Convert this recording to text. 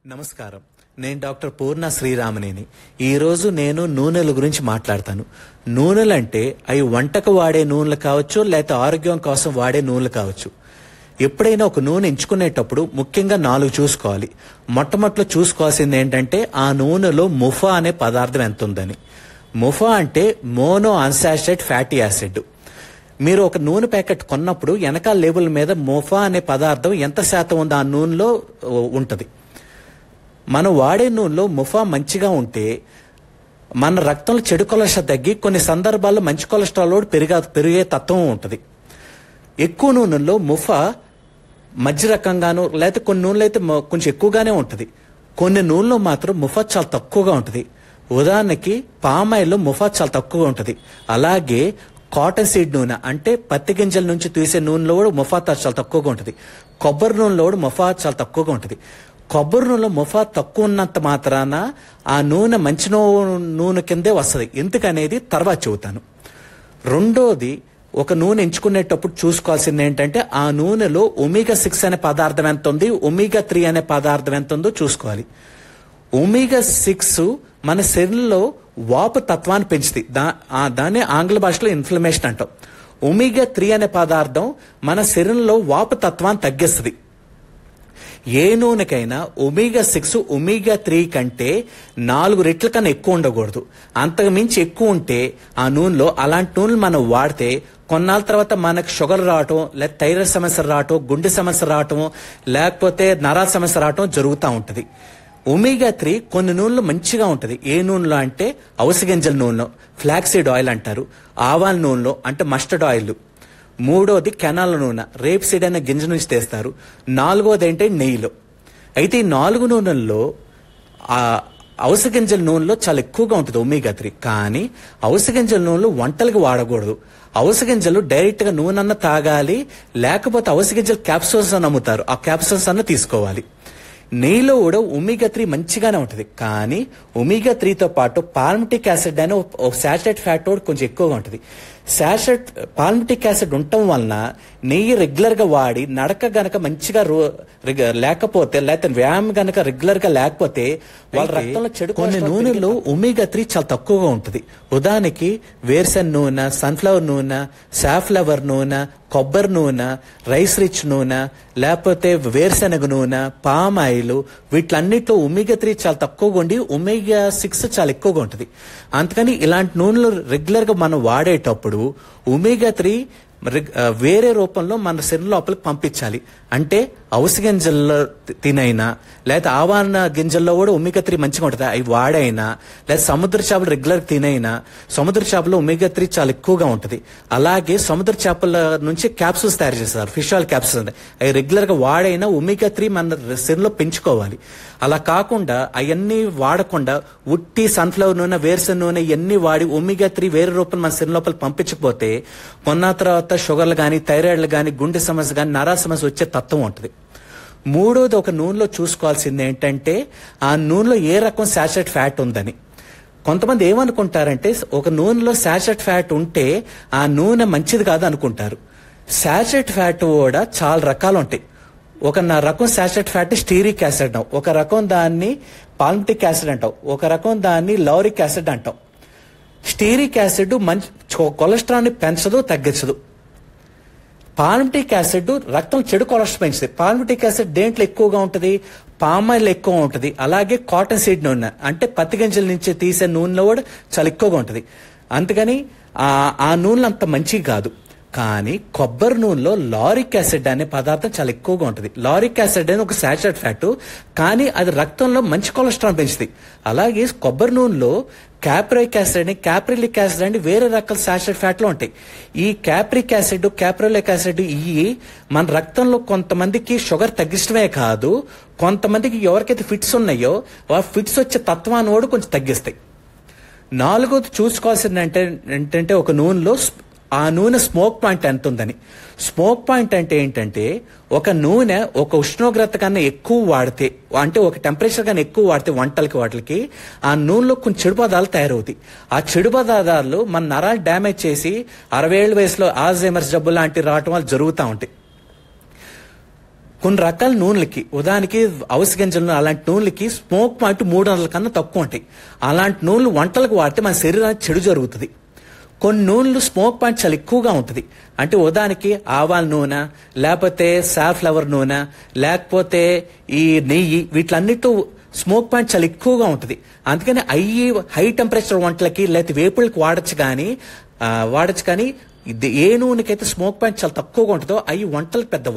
నమస్కారం. నేను డాక్టర్ పూర్ణ శ్రీరామనేని. ఈరోజు నేను నూనెల గురించి మాట్లాడతాను. నూనెలంటే అవి వంటకు వాడే నూనెలు కావచ్చు, లేకపోతే ఆరోగ్యం కోసం వాడే నూనెలు కావచ్చు. ఎప్పుడైనా ఒక నూనె ఎంచుకునేటప్పుడు ముఖ్యంగా 4 చూసుకోవాలి. మొట్టమొదటిలో చూసుకోవాల్సింది ఏంటంటే ఆ నూనెలో ముఫా అనే పదార్థం ఎంత ఉందని. ముఫా అంటే మోనో అన్సాచురేటెడ్ ఫ్యాటీ యాసిడ్. మీరు ఒక నూనె ప్యాకెట్ కొన్నప్పుడు వెనకాల లేబుల్ మీద ముఫా అనే పదార్థం ఎంత శాతం ఉందో ఆ నూనెలో ఉంటుంది. మనం వాడే నూనెలో ముఫా మంచిగా ఉంటే మన రక్తంలో చెడు కొలెస్ట్రాల్ తగ్గి కొన్ని సందర్భాల్లో మంచి కొలెస్ట్రాల్ పెరిగే తత్వం ఉంటుంది. ఎక్కువ నూనెల్లో ముఫా మధ్య రకంగాను, లేకపోతే కొన్ని నూనెలు అయితే కొంచెం ఎక్కువగానే ఉంటుంది. కొన్ని నూనెలో మాత్రం ముఫా చాలా తక్కువగా ఉంటుంది. ఉదాహరణకి పామాయిల్లో ముఫా చాలా తక్కువగా ఉంటుంది. అలాగే కాటన్ సీడ్ నూనె అంటే పత్తి గింజల నుంచి తీసే నూనెలో కూడా ముఫా చాలా తక్కువగా ఉంటుంది. కొబ్బరి నూనెలో కూడా ముఫా చాలా తక్కువగా ఉంటుంది. కొబ్బరి నూనెలో ముఫా తక్కువ ఉన్నంత మాత్రాన ఆ నూనె మంచి నూనె కిందే వస్తుంది. ఎందుకనేది తర్వాత చెబుతాను. రెండోది, ఒక నూనె ఎంచుకునేటప్పుడు చూసుకోవాల్సింది ఏంటంటే ఆ నూనెలో ఒమేగా 6 అనే పదార్థం ఎంత ఉంది, ఒమేగా 3 అనే పదార్థం ఎంత ఉందో చూసుకోవాలి. ఒమేగా 6 మన శరీరంలో వాపు తత్వాన్ని పెంచుతుంది. దాన్ని ఆంగ్ల భాషలో ఇన్ఫ్లమేషన్ అంటాం. ఒమేగా 3 అనే పదార్థం మన శరీరంలో వాపు తత్వాన్ని తగ్గిస్తుంది. ఏ నూనెకైనా ఒమేగా 6 ఒమేగా 3 కంటే 4 రెట్ల కన్నా ఎక్కువ ఉండకూడదు. అంతకు మించి ఎక్కువ ఉంటే ఆ నూనెలో, అలాంటి నూనెలు మనం వాడితే కొన్నాళ్ళ తర్వాత మనకు షుగర్ రావటం, లేకపోతే థైరాయిడ్ సమస్య రావటం, గుండె సమస్య రావటం, లేకపోతే నరాల సమస్య రావటం జరుగుతూ ఉంటుంది. ఒమేగా 3 కొన్ని నూనెలు మంచిగా ఉంటుంది. ఏ నూనెలో అంటే అవిసె గింజల నూనెలో, ఫ్లాక్సీడ్ ఆయిల్ అంటారు. ఆవాల నూనెలో అంటే మస్టర్డ్ ఆయిల్. మూడోది కెనాల నూనె, రేప్ సీడ్ అనే గింజ నుంచి తీస్తారు. నాలుగోది ఏంటంటే నెయ్యిలో. అయితే ఈ 4 నూనెల్లో అవిసె గింజల నూనెలో చాలా ఎక్కువగా ఉంటుంది ఒమేగా 3. కానీ అవిసె గింజల నూనెలు వంటలకు వాడకూడదు. అవిసె గింజలు డైరెక్ట్గా నూనె అన్న తాగాలి, లేకపోతే అవిసె గింజలు క్యాప్సూల్స్ అని అమ్ముతారు, ఆ క్యాప్సూల్స్ అన్న తీసుకోవాలి. నెయ్యిలో కూడా ఒమేగా 3 మంచిగానే ఉంటుంది. కానీ ఒమేగా 3తో పాటు పాల్మిటిక్ యాసిడ్ అనే ఒక సాచురేట్ ఫ్యాట్ కూడా కొంచెం ఎక్కువగా ఉంటుంది. పాల్మిటిక్ యాసిడ్ ఉండటం వలన నెయ్యి రెగ్యులర్గా వాడి నడక గనక మంచిగా లేకపోతే, లేకపోతే వ్యాయామం గనక రెగ్యులర్గా లేకపోతే వాళ్ళ రక్తంలో చెడు. కొన్ని నూనెల్లో ఒమేగా 3 చాలా తక్కువగా ఉంటుంది. ఉదాహరణకి వేరుశెనగ నూనె, సన్ఫ్లవర్ నూనె, సాఫ్లవర్ నూనె, కొబ్బరి నూనె, రైస్ రిచ్ నూనె, లేకపోతే వేరుశెనగ నూనె, పామ్ ఆయిల్, వీటిలన్నిట్లో ఒమేగా 3 చాలా తక్కువగా ఉండి ఒమేగా 6 చాలా ఎక్కువగా ఉంటుంది. అందుకని ఇలాంటి నూనెలు రెగ్యులర్గా మనం వాడేటప్పుడు ఒమేగా 3 వేరే రూపంలో మన శరీరం లోపలికి పంపించాలి. అంటే అవిసె గింజల్లో తినైనా, లేదా ఆవాల గింజల్లో కూడా ఒమేగా 3 మంచిగా ఉంటుంది, అవి వాడైనా, లేదా సముద్ర చేపలు రెగ్యులర్ తినైనా, సముద్ర చేపలో ఒమేగా 3 చాలా ఎక్కువగా ఉంటుంది. అలాగే సముద్ర చేపల నుంచి క్యాప్సూల్స్ తయారు చేస్తారు, ఫిష్ ఆయిల్ క్యాప్సూల్స్. అవి రెగ్యులర్గా వాడైనా ఒమేగా 3 మన శరీరంలో పెంచుకోవాలి. అలా కాకుండా అవన్నీ వాడకుండా ఉట్టి సన్ఫ్లవర్ నూనె, వేరుశెనగ నూనె ఇవన్నీ వాడి ఒమేగా 3 వేరే రూపం మన శరీరం లోపల పంపించకపోతే కొన్న తర్వాత షుగర్లు కానీ, థైరాయిడ్లు కానీ, గుండె సమస్య కానీ, నరాల సమస్య వచ్చే తత్వం ఉంటుంది. మూడోది, ఒక నూనెలో చూసుకోవాల్సింది ఏంటంటే ఆ నూనెలో ఏ రకం సాచురేట్ ఫ్యాట్ ఉందని. కొంతమంది ఏమనుకుంటారంటే ఒక నూనెలో సాచురేట్ ఫ్యాట్ ఉంటే ఆ నూనె మంచిది కాదు అనుకుంటారు. సాచురేట్ ఫ్యాట్ కూడా చాలా రకాలు ఉంటాయి. ఒక రకం సాచురేట్ ఫ్యాట్ స్టీరిక్ యాసిడ్ అంటాం, ఒక రకం దాన్ని పాల్మిటిక్ యాసిడ్ అంటాం, ఒక రకం దాన్ని లౌరిక్ యాసిడ్ అంటాం. స్టీరిక్ యాసిడ్ మంచి కొలెస్ట్రాల్ని పెంచదు, తగ్గించదు. పాల్మిటిక్ యాసిడ్ రక్తం చెడు కొలెస్ట్రాల్ పెంచుతుంది. పాల్మిటిక్ యాసిడ్ దేంట్లో ఎక్కువగా ఉంటుంది, పామాయిల్ ఎక్కువ ఉంటుంది. అలాగే కాటన్ సీడ్ నూనె అంటే పత్తి గింజల నుంచి తీసే నూనెలో కూడా చాలా ఎక్కువగా ఉంటుంది. అందుకని ఆ నూనెలు అంత మంచివి కాదు. కానీ కొబ్బరి నూనెలో లారిక్ యాసిడ్ అనే పదార్థం చాలా ఎక్కువగా ఉంటుంది. లారిక్ యాసిడ్ అని ఒక సాచురేట్ ఫ్యాట్, కానీ అది రక్తంలో మంచి కొలెస్ట్రాల్ పెంచుతుంది. అలాగే కొబ్బరి నూనెలో క్యాప్రిక్ యాసిడ్ అని, క్యాప్రిలిక్ యాసిడ్ అని వేరే రకాల సాచురేట్ ఫ్యాట్లు ఉంటాయి. ఈ క్యాప్రిక్ యాసిడ్, క్యాప్రిలిక్ యాసిడ్ ఇవి మన రక్తంలో కొంతమందికి షుగర్ తగ్గించడమే కాదు, కొంతమందికి ఎవరికైతే ఫిట్స్ ఉన్నాయో ఆ ఫిట్స్ వచ్చే తత్వాన్ని కూడా కొంచెం తగ్గిస్తాయి. నాలుగోది చూసుకోవాల్సింది ఏంటంటే ఒక నూనెలో ఆ నూనె స్మోక్ పాయింట్ ఎంత ఉందని. స్మోక్ పాయింట్ అంటే ఏంటంటే ఒక నూనె ఒక ఉష్ణోగ్రత కన్నా ఎక్కువ వాడితే, అంటే ఒక టెంపరేచర్ కన్నా ఎక్కువ వాడితే వంటలకి వాటికి ఆ నూనెలో కొన్ని చెడు పదార్థాలు తయారవుతాయి. ఆ చెడు పదార్థాలు మన నరాలు డ్యామేజ్ చేసి 60 ఏళ్ల వయసులో ఆల్జైమర్స్ జబ్బు లాంటివి రావటం వల్ల జరుగుతూ ఉంటాయి. కొన్ని రకాల నూనెలకి, ఉదాహరణకి అవిసె గింజల నూనె, అలాంటి నూనెలకి స్మోక్ పాయింట్ 300 కన్నా తక్కువ ఉంటాయి. అలాంటి నూనెలు వంటలకు వాడితే మన శరీరానికి చెడు జరుగుతుంది. కొన్ని నూనెలు స్మోక్ పాయింట్ చాలా ఎక్కువగా ఉంటుంది. అంటే ఉదాహరణకి ఆవాల నూనె, లేకపోతే సాఫ్లవర్ నూనె, లేకపోతే ఈ నెయ్యి, వీటిలన్నిటితో స్మోక్ పాయింట్ చాలా ఎక్కువగా ఉంటుంది. అందుకని హై టెంపరేచర్ వంటలకి లేకపోతే వేపుళ్ళకి వాడచ్చు కానీ ఏ నూనెకైతే స్మోక్ పాయింట్ చాలా తక్కువగా ఉంటుందో అవి వంటలకు పెద్ద